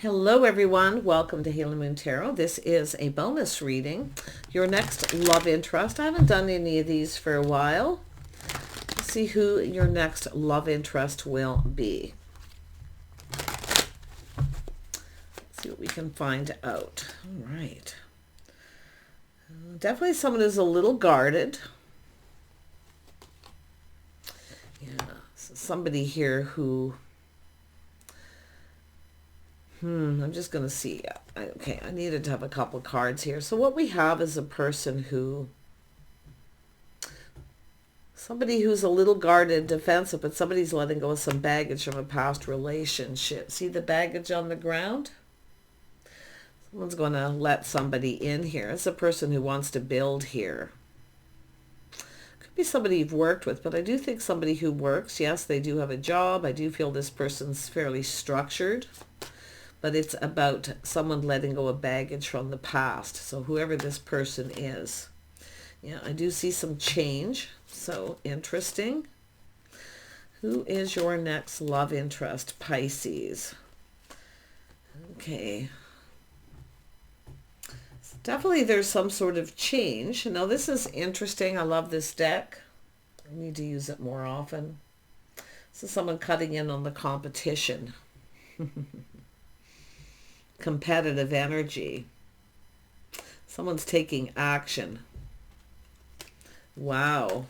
Hello everyone, welcome to Healing Moon Tarot. This is a bonus reading. Your next love interest. I haven't done any of these for a while. Let's see who your next love interest will be. Let's see what we can find out. All right. Definitely someone who's a little guarded. Yeah, so somebody here who I'm just going to see. Okay, I needed to have a couple cards here. So what we have is a person somebody who's a little guarded, defensive, but somebody's letting go of some baggage from a past relationship. See the baggage on the ground? Someone's going to let somebody in here. It's a person who wants to build here. Could be somebody you've worked with, but I do think somebody who works. Yes, they do have a job. I do feel this person's fairly structured. But it's about someone letting go of baggage from the past. So whoever this person is. Yeah, I do see some change. So interesting. Who is your next love interest, Pisces? Okay. So definitely there's some sort of change. Now this is interesting. I love this deck. I need to use it more often. This is someone cutting in on the competition. Competitive energy. Someone's taking action. Wow.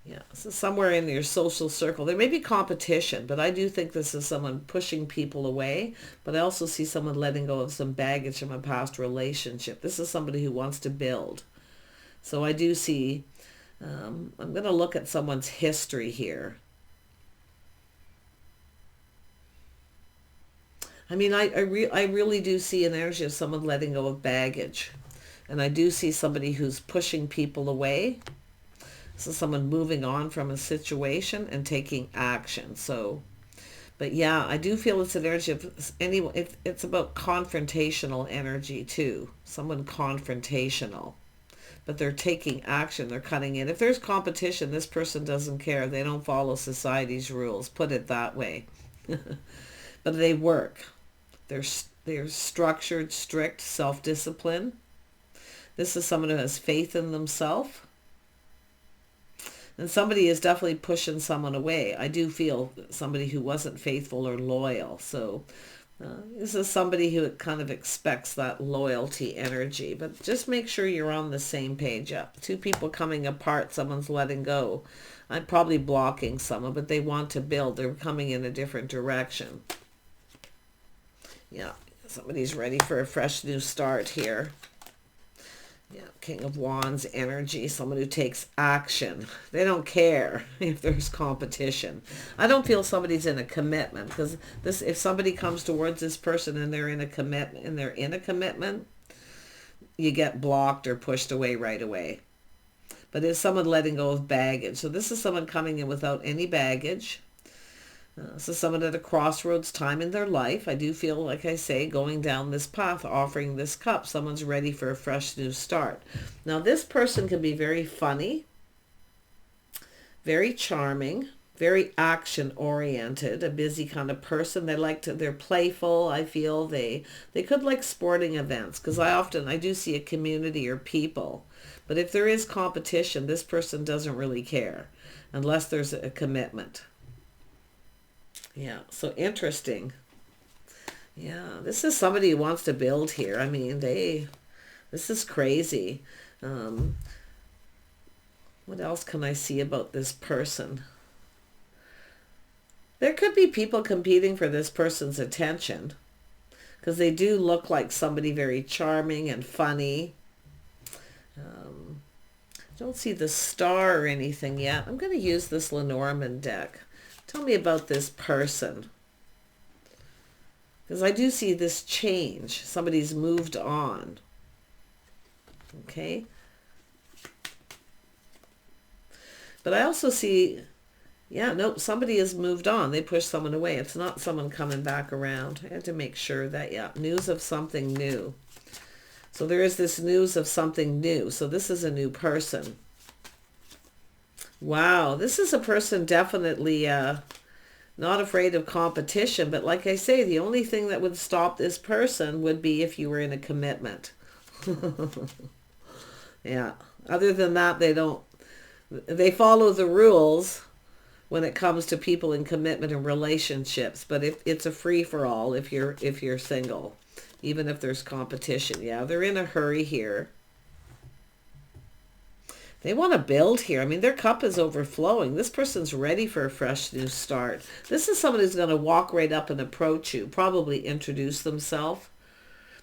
Yeah, so somewhere in your social circle, there may be competition, but I do think this is someone pushing people away, but I also see someone letting go of some baggage from a past relationship. This is somebody who wants to build. So I do see, I'm going to look at someone's history here. I mean, I really do see an energy of someone letting go of baggage. And I do see somebody who's pushing people away. So someone moving on from a situation and taking action. So, but yeah, I do feel it's an energy of anyone. It's about confrontational energy too. Someone confrontational. But they're taking action. They're cutting in. If there's competition, this person doesn't care. They don't follow society's rules. Put it that way. But they work. They're structured, strict, self-discipline. This is someone who has faith in themselves. And somebody is definitely pushing someone away. I do feel somebody who wasn't faithful or loyal. So this is somebody who kind of expects that loyalty energy. But just make sure you're on the same page. Yeah. Two people coming apart, someone's letting go. I'm probably blocking someone, but they want to build. They're coming in a different direction. Yeah, somebody's ready for a fresh new start here. Yeah, King of Wands energy, someone who takes action. They don't care if there's competition. I don't feel somebody's in a commitment, because if somebody comes towards this person and they're in a commitment, you get blocked or pushed away right away. But it's someone letting go of baggage. So this is someone coming in without any baggage. So someone at a crossroads time in their life. I do feel, like I say, going down this path, offering this cup. Someone's ready for a fresh new start. Now this person can be very funny, very charming, very action oriented, a busy kind of person. They're playful. I feel they could like sporting events, because I do see a community or people. But if there is competition, this person doesn't really care unless there's a commitment. Yeah, so interesting. Yeah, this is somebody who wants to build here. I mean, this is crazy. What else can I see about this person? There could be people competing for this person's attention, because they do look like somebody very charming and funny. I don't see the star or anything yet. I'm going to use this Lenormand deck. Tell me about this person. Because I do see this change. Somebody's moved on. Okay. But I also see, yeah, no, somebody has moved on. They pushed someone away. It's not someone coming back around. I had to make sure that, yeah, news of something new. So there is this news of something new. So this is a new person. Wow, this is a person definitely Not afraid of competition, but like I say, the only thing that would stop this person would be if you were in a commitment. Yeah. Other than that, they follow the rules when it comes to people in commitment and relationships, but if it's a free-for-all if you're single, even if there's competition. Yeah, they're in a hurry here. They want to build here. I mean, their cup is overflowing. This person's ready for a fresh new start. This is someone who's going to walk right up and approach you, probably introduce themselves.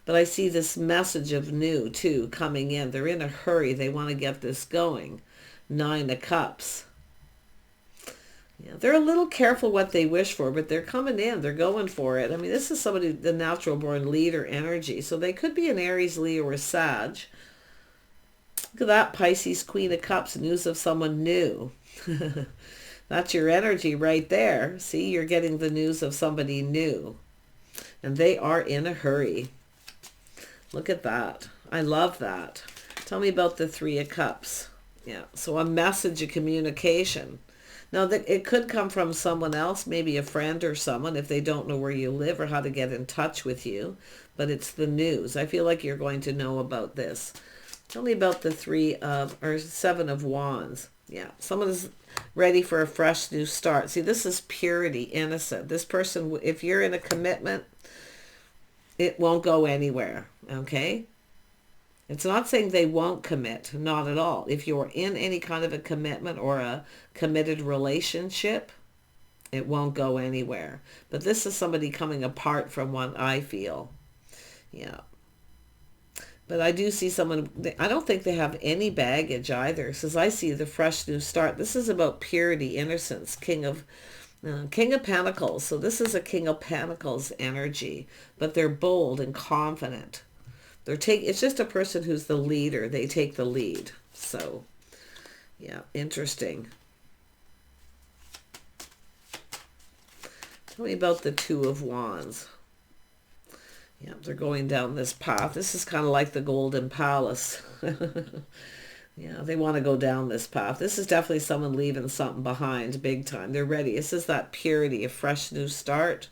But I see this message of new, too, coming in. They're in a hurry. They want to get this going. 9 of Cups. Yeah, they're a little careful what they wish for, but they're coming in. They're going for it. I mean, this is somebody, the natural-born leader energy. So they could be an Aries, Leo, or Sag. Look at that, Pisces, Queen of Cups, news of someone new. That's your energy right there. See, you're getting the news of somebody new. And they are in a hurry. Look at that. I love that. Tell me about the 3 of Cups. Yeah, so a message, a communication. Now, it could come from someone else, maybe a friend or someone, if they don't know where you live or how to get in touch with you. But it's the news. I feel like you're going to know about this. Tell me about the 7 of Wands. Yeah, someone is ready for a fresh new start. See, this is purity, innocent. This person, if you're in a commitment, it won't go anywhere, okay? It's not saying they won't commit, not at all. If you're in any kind of a commitment or a committed relationship, it won't go anywhere. But this is somebody coming apart from one, I feel. Yeah. But I do see someone, I don't think they have any baggage either. Says I see the fresh new start. This is about purity, innocence, King of Pentacles. So this is a King of Pentacles energy, but they're bold and confident. It's just a person who's the leader. They take the lead. So, yeah, interesting. Tell me about the 2 of Wands. Yeah, they're going down this path. This is kind of like the Golden Palace. Yeah, they want to go down this path. This is definitely someone leaving something behind big time. They're ready. This is that purity, a fresh new start.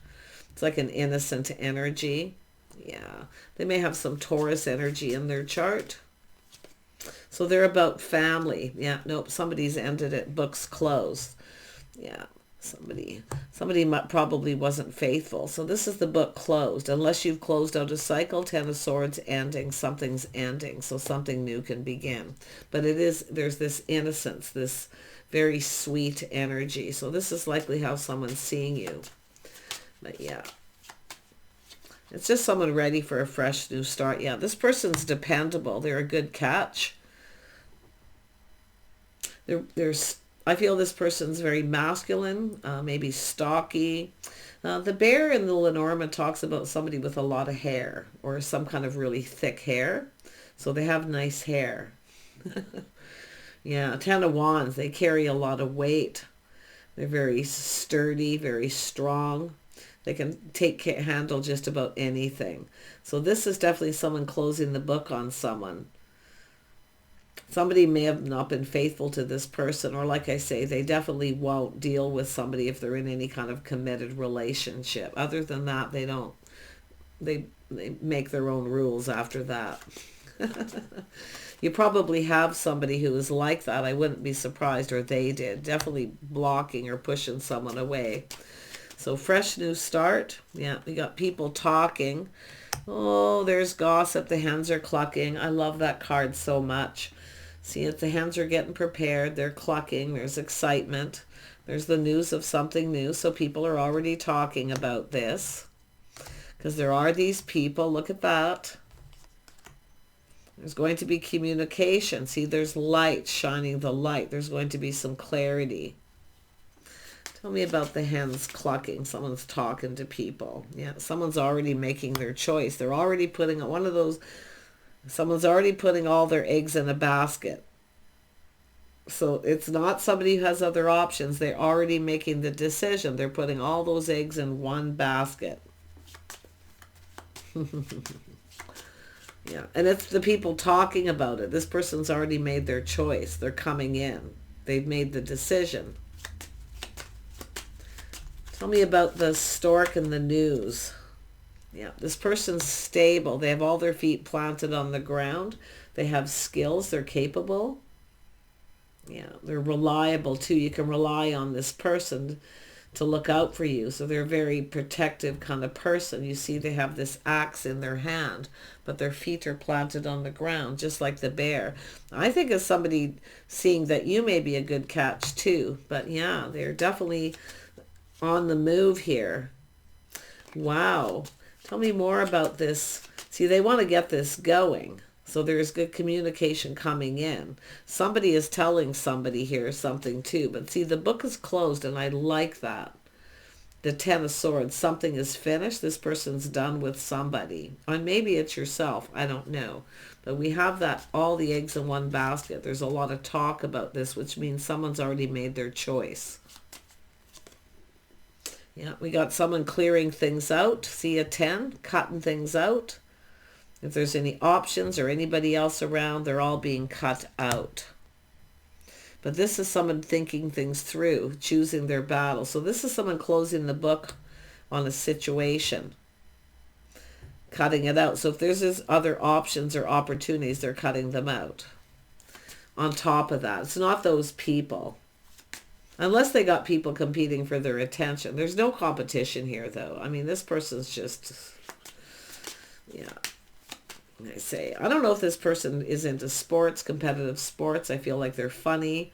It's like an innocent energy. Yeah, they may have some Taurus energy in their chart. So they're about family. Yeah, nope, somebody's ended it. Books closed. Yeah, somebody probably wasn't faithful. So this is the book closed. Unless you've closed out a cycle, 10 of Swords ending, something's ending. So something new can begin. But there's this innocence, this very sweet energy. So this is likely how someone's seeing you. But yeah. It's just someone ready for a fresh new start. Yeah, this person's dependable. They're a good catch. I feel this person's very masculine, maybe stocky. The bear in the Lenormand talks about somebody with a lot of hair or some kind of really thick hair. So they have nice hair. Yeah, 10 of Wands. They carry a lot of weight. They're very sturdy, very strong. They can handle just about anything. So this is definitely someone closing the book on someone. Somebody may have not been faithful to this person, or like I say, they definitely won't deal with somebody if they're in any kind of committed relationship. Other than that, they don't. They make their own rules after that. You probably have somebody who is like that. I wouldn't be surprised, or they did. Definitely blocking or pushing someone away. So fresh new start. Yeah, we got people talking. Oh, there's gossip. The hens are clucking. I love that card so much. See if the hens are getting prepared. They're clucking. There's excitement. There's the news of something new. So people are already talking about this. Because there are these people. Look at that. There's going to be communication. See, there's light shining the light. There's going to be some clarity. Tell me about the hens clucking. Someone's talking to people. Yeah, someone's already making their choice. They're already putting someone's already putting all their eggs in a basket. So it's not somebody who has other options. They're already making the decision. They're putting all those eggs in one basket. Yeah, and it's the people talking about it. This person's already made their choice. They're coming in. They've made the decision. Tell me about the stork and the news. Yeah, this person's stable. They have all their feet planted on the ground. They have skills. They're capable. Yeah, they're reliable too. You can rely on this person to look out for you. So they're a very protective kind of person. You see they have this axe in their hand, but their feet are planted on the ground, just like the bear. I think of somebody seeing that you may be a good catch too. But yeah, they're definitely on the move here. Wow. Tell me more about this. See, they want to get this going. So there's good communication coming in. Somebody is telling somebody here something too. But see, the book is closed, and I like that. The Ten of Swords. Something is finished. This person's done with somebody. Or maybe it's yourself. I don't know. But we have that, all the eggs in one basket. There's a lot of talk about this, which means someone's already made their choice. Yeah, we got someone clearing things out. See a 10, cutting things out. If there's any options or anybody else around, they're all being cut out. But this is someone thinking things through, choosing their battle. So this is someone closing the book on a situation, cutting it out. So if there's other options or opportunities, they're cutting them out. On top of that, it's not those people. Unless they got people competing for their attention. There's no competition here, though. I mean, this person's just, yeah. I don't know if this person is into sports, competitive sports. I feel like they're funny,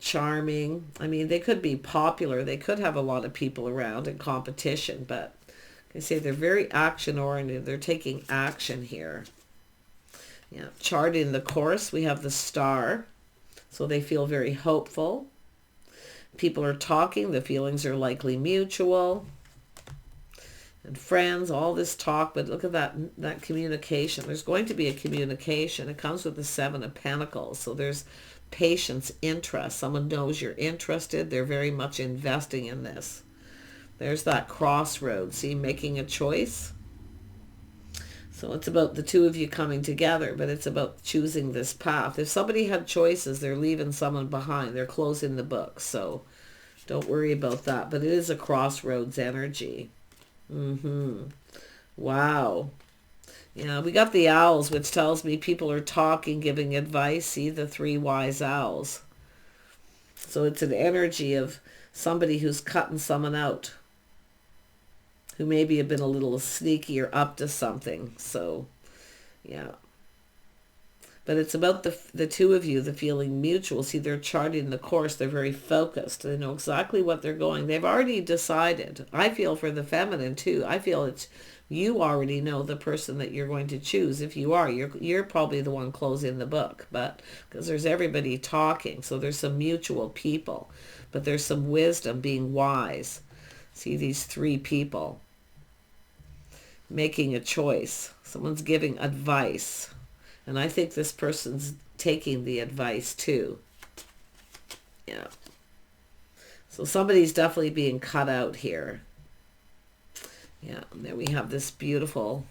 charming. I mean, they could be popular. They could have a lot of people around in competition, but I say they're very action-oriented. They're taking action here. Yeah, charting the course, we have the star. So they feel very hopeful. People are talking. The feelings are likely mutual. And friends, all this talk, but look at that communication. There's going to be a communication. It comes with the Seven of Pentacles. So there's patience, interest. Someone knows you're interested. They're very much investing in this. There's that crossroads. See, making a choice. So it's about the two of you coming together, but it's about choosing this path. If somebody had choices, they're leaving someone behind. They're closing the book. So don't worry about that. But it is a crossroads energy. Wow. Yeah, we got the owls, which tells me people are talking, giving advice. See the three wise owls. So it's an energy of somebody who's cutting someone out, who maybe have been a little sneaky or up to something. So, yeah. But it's about the two of you, the feeling mutual. See, they're charting the course. They're very focused. They know exactly what they're going. They've already decided. I feel for the feminine, too. I feel it's you already know the person that you're going to choose. If you are, you're probably the one closing the book. But because there's everybody talking. So there's some mutual people. But there's some wisdom, being wise. See these three people making a choice. Someone's giving advice. And I think this person's taking the advice too. Yeah. So somebody's definitely being cut out here. Yeah. And there we have this beautiful,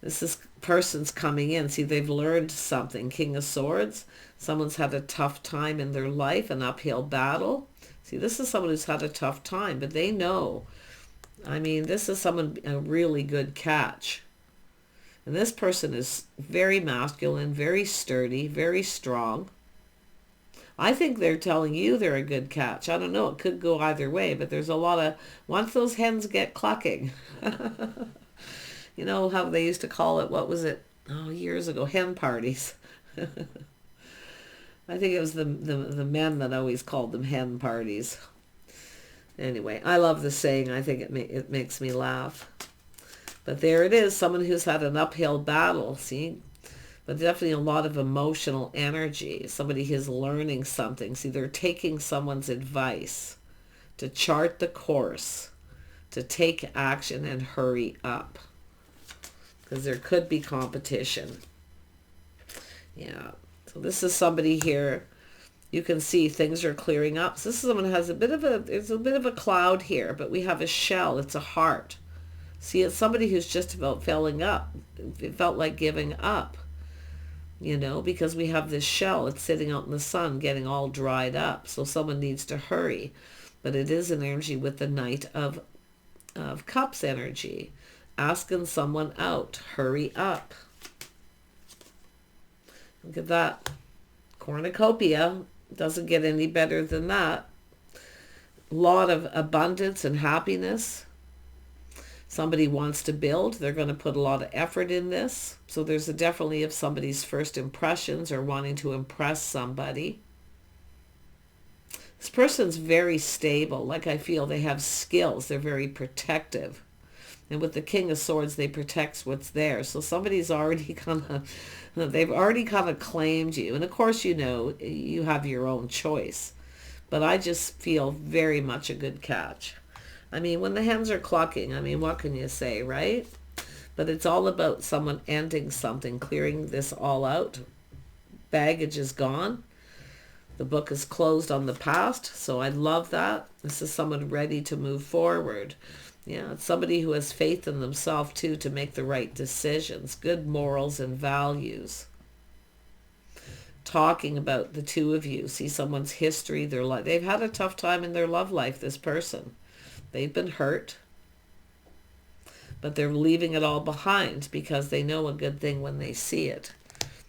this is person's coming in. See, they've learned something. King of Swords. Someone's had a tough time in their life, an uphill battle. See, this is someone who's had a tough time, but they know. I mean, this is someone, a really good catch. And this person is very masculine, very sturdy, very strong. I think they're telling you they're a good catch. I don't know. It could go either way, but there's a lot of, once those hens get clucking, you know how they used to call it, what was it? Oh, years ago, hen parties. I think it was the men that always called them hen parties. Anyway, I love the saying. I think it makes me laugh. But there it is, someone who's had an uphill battle, see? But definitely a lot of emotional energy. Somebody who's learning something. See, they're taking someone's advice to chart the course, to take action and hurry up. Because there could be competition. Yeah. So this is somebody here. You can see things are clearing up. So this is someone who has there's a bit of a cloud here, but we have a shell. It's a heart. See, it's somebody who's just about filling up. It felt like giving up, you know, because we have this shell. It's sitting out in the sun getting all dried up. So someone needs to hurry. but it is an energy with the Knight of Cups energy. Asking someone out. Hurry up. Look at that. Cornucopia. Doesn't get any better than that. A lot of abundance and happiness. Somebody wants to build. They're going to put a lot of effort in this. So there's definitely of somebody's first impressions or wanting to impress somebody. This person's very stable. Like I feel they have skills. They're very protective. And with the King of Swords, they protect what's there. So somebody's already they've already kind of claimed you. And of course, you know, you have your own choice. But I just feel very much a good catch. I mean, when the hens are clucking, I mean, what can you say, right? But it's all about someone ending something, clearing this all out. Baggage is gone. The book is closed on the past. So I love that. This is someone ready to move forward. Yeah, it's somebody who has faith in themselves, too, to make the right decisions. Good morals and values. Talking about the two of you. See someone's history, their life. They've had a tough time in their love life, this person. They've been hurt. But they're leaving it all behind because they know a good thing when they see it.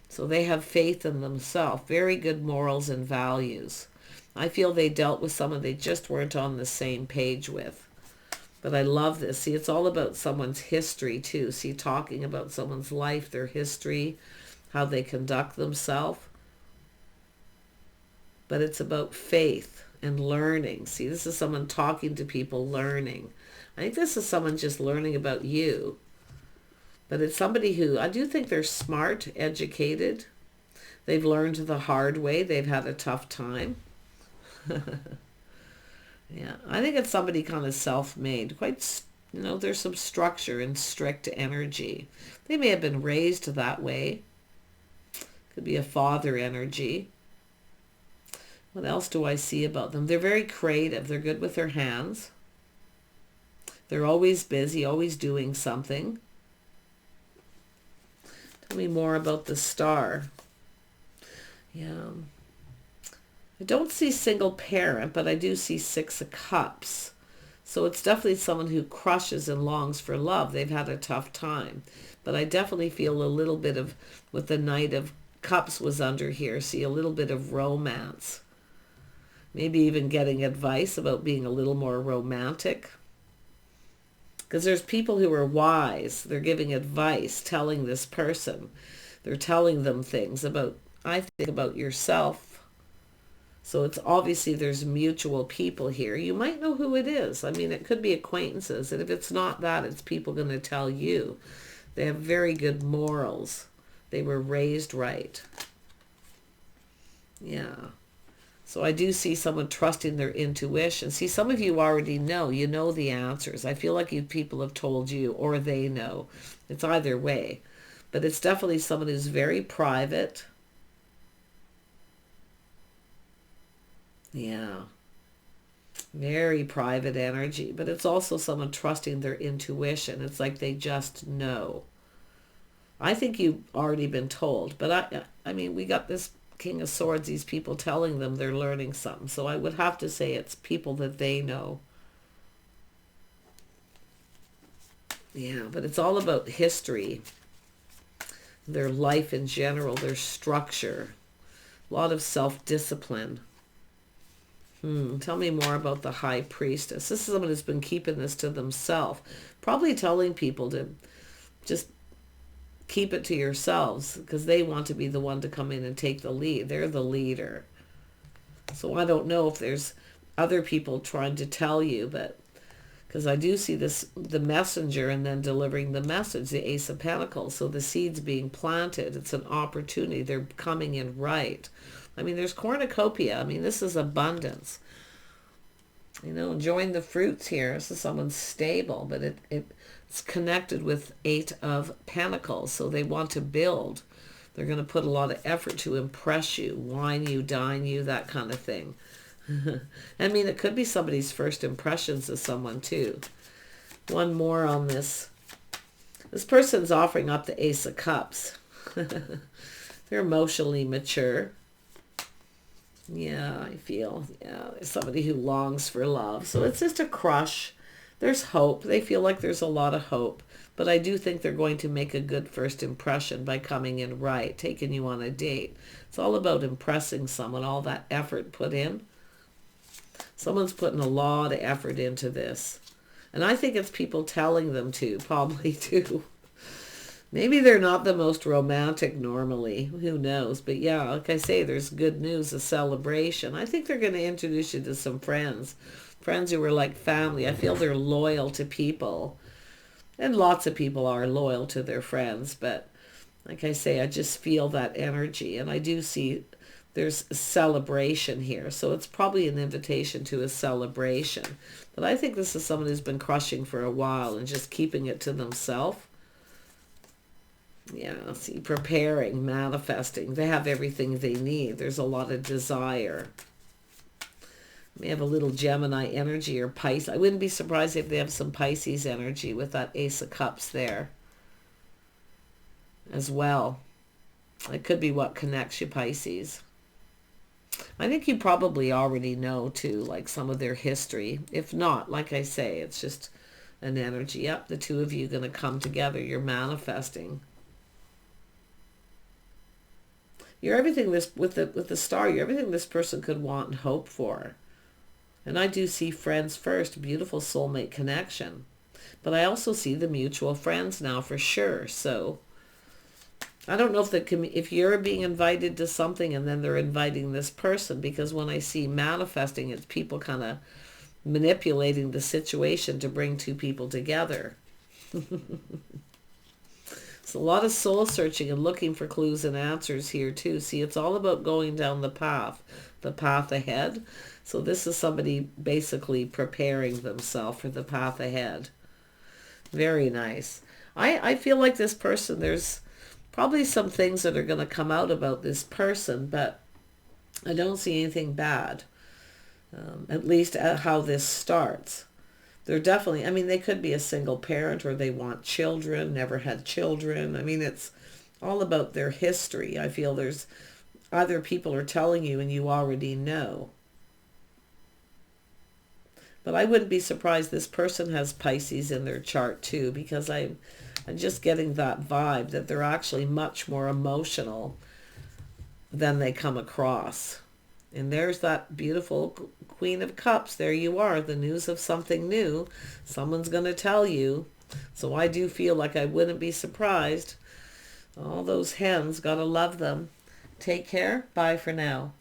So they have faith in themselves. Very good morals and values. I feel they dealt with someone they just weren't on the same page with. But I love this. See, it's all about someone's history, too. See, talking about someone's life, their history, how they conduct themselves. But it's about faith and learning. See, this is someone talking to people, learning. I think this is someone just learning about you. But it's somebody who, I do think they're smart, educated. They've learned the hard way. They've had a tough time. Yeah, I think it's somebody kind of self-made. Quite, you know, there's some structure and strict energy. They may have been raised that way. Could be a father energy. What else do I see about them? They're very creative. They're good with their hands. They're always busy, always doing something. Tell me more about the star. Yeah. I don't see single parent, but I do see 6 of Cups. So it's definitely someone who crushes and longs for love. They've had a tough time. But I definitely feel a little bit of, with the Knight of Cups was under here, see a little bit of romance. Maybe even getting advice about being a little more romantic. Because there's people who are wise. They're giving advice, telling this person. They're telling them things about, I think, about yourself. So it's obviously there's mutual people here. You might know who it is. I mean, it could be acquaintances. And if it's not that, it's people going to tell you. They have very good morals. They were raised right. Yeah. So I do see someone trusting their intuition. See, some of you already know. You know the answers. I feel like you people have told you or they know. It's either way. But it's definitely someone who's very private. Yeah. Very private energy. But it's also someone trusting their intuition. It's like they just know. I think you've already been told. But I mean, we got this King of Swords, these people telling them they're learning something. So I would have to say it's people that they know. Yeah, but it's all about history. Their life in general, their structure. A lot of self-discipline. Tell me more about the High Priestess. This is someone who's been keeping this to themselves. Probably telling people to just keep it to yourselves because they want to be the one to come in and take the lead. They're the leader. So I don't know if there's other people trying to tell you, but because I do see this, the messenger and then delivering the message, the Ace of Pentacles. So the seeds being planted. It's an opportunity. They're coming in right. I mean, there's cornucopia. I mean, this is abundance. You know, enjoying the fruits here. This is someone stable, but it's connected with 8 of Pentacles. So they want to build. They're going to put a lot of effort to impress you, wine you, dine you, that kind of thing. I mean, it could be somebody's first impressions of someone too. One more on this. This person's offering up the Ace of Cups. They're emotionally mature. Yeah, I feel, yeah, there's somebody who longs for love. So it's just a crush. There's hope. They feel like there's a lot of hope. But I do think they're going to make a good first impression by coming in right, taking you on a date. It's all about impressing someone, all that effort put in. Someone's putting a lot of effort into this. And I think it's people telling them to, probably too. Maybe they're not the most romantic normally. Who knows? But yeah, like I say, there's good news, a celebration. I think they're going to introduce you to some friends. Friends who are like family. I feel they're loyal to people. And lots of people are loyal to their friends. But like I say, I just feel that energy. And I do see there's a celebration here. So it's probably an invitation to a celebration. But I think this is someone who's been crushing for a while and just keeping it to themselves. Yeah, see, preparing, manifesting. They have everything they need. There's a lot of desire. They have a little Gemini energy or Pisces. I wouldn't be surprised if they have some Pisces energy with that Ace of Cups there as well. It could be what connects you, Pisces. I think you probably already know, too, like some of their history. If not, like I say, it's just an energy. Yep, the two of you are going to come together. You're manifesting. You're everything this with the star. You're everything this person could want and hope for. And I do see friends first, beautiful soulmate connection. But I also see the mutual friends now for sure. So I don't know if you're being invited to something and then they're inviting this person, because when I see manifesting, it's people kind of manipulating the situation to bring two people together. It's a lot of soul searching and looking for clues and answers here too. See, it's all about going down the path ahead. So this is somebody basically preparing themselves for the path ahead. Very nice. I feel like this person, there's probably some things that are going to come out about this person, but I don't see anything bad. At least at how this starts. They're definitely, I mean, they could be a single parent or they want children, never had children. I mean, it's all about their history. I feel there's either people are telling you and you already know. But I wouldn't be surprised this person has Pisces in their chart too, because I'm just getting that vibe that they're actually much more emotional than they come across. And there's that beautiful Queen of Cups. There you are, the news of something new. Someone's going to tell you. So I do feel like I wouldn't be surprised. All those hens, gotta love them. Take care. Bye for now.